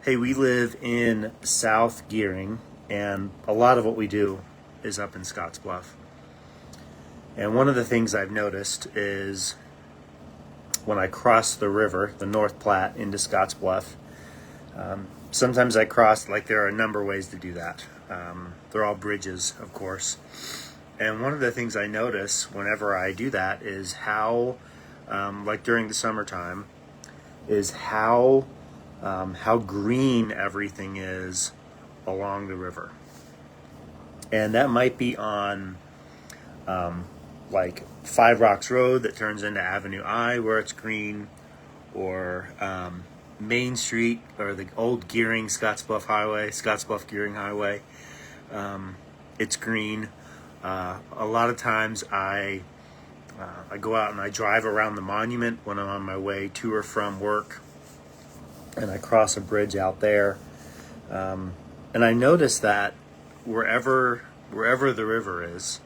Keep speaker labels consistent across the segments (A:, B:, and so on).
A: Hey, we live in South Gearing, and a lot of what we do is up in Scottsbluff. And one of the things I've noticed is when I cross the river, the North Platte, into Scottsbluff, sometimes I cross, like there are a number of ways to do that. They're all bridges, of course. And one of the things I notice whenever I do that is how, like during the summertime, is how green everything is along the river. And that might be on like Five Rocks Road that turns into Avenue I where it's green, or Main Street, or the old Gearing Scottsbluff Gearing Highway. It's green. A lot of times I go out and I drive around the monument when I'm on my way to or from work, and I cross a bridge out there. And I notice that wherever the river is,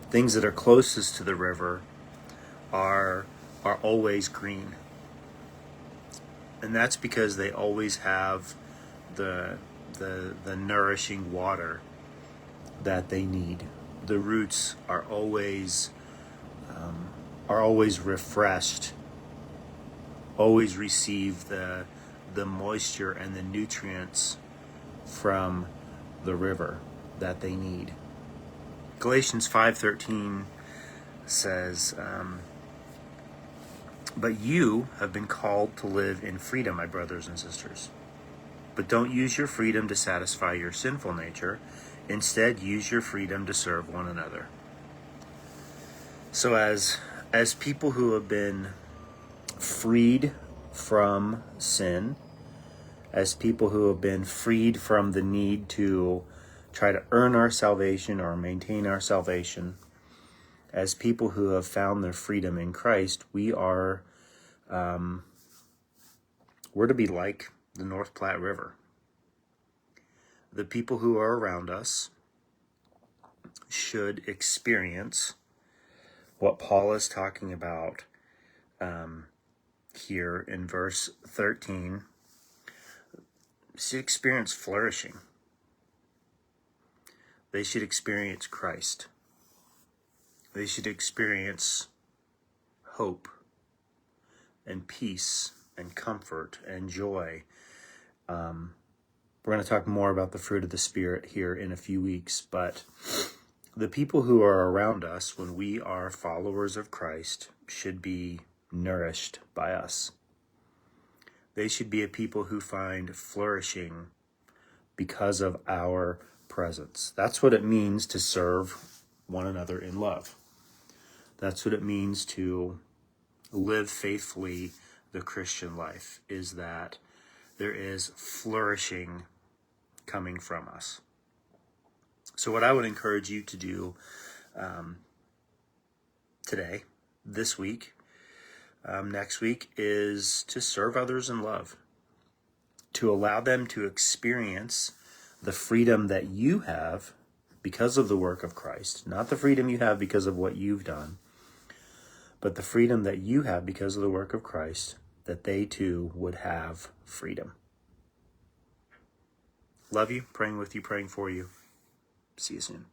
A: things that are closest to the river are always green. And that's because they always have the nourishing water that they need. The roots are always refreshed, always receive the moisture and the nutrients from the river that they need. Galatians 5:13 says, "But you have been called to live in freedom, my brothers and sisters. But don't use your freedom to satisfy your sinful nature. Instead, use your freedom to serve one another." So as people who have been freed from sin, as people who have been freed from the need to try to earn our salvation or maintain our salvation, as people who have found their freedom in Christ, we're to be like the North Platte River. The people who are around us should experience what Paul is talking about here in verse 13. Should experience flourishing. They should experience Christ. They should experience hope and peace and comfort and joy. We're going to talk more about the fruit of the Spirit here in a few weeks, but the people who are around us when we are followers of Christ should be nourished by us. They should be a people who find flourishing because of our presence. That's what it means to serve one another in love. That's what it means to live faithfully the Christian life, is that there is flourishing coming from us. So what I would encourage you to do today, this week, next week, is to serve others in love, to allow them to experience the freedom that you have because of the work of Christ, not the freedom you have because of what you've done, but the freedom that you have because of the work of Christ, that they too would have freedom. Love you, praying with you, praying for you. See you soon.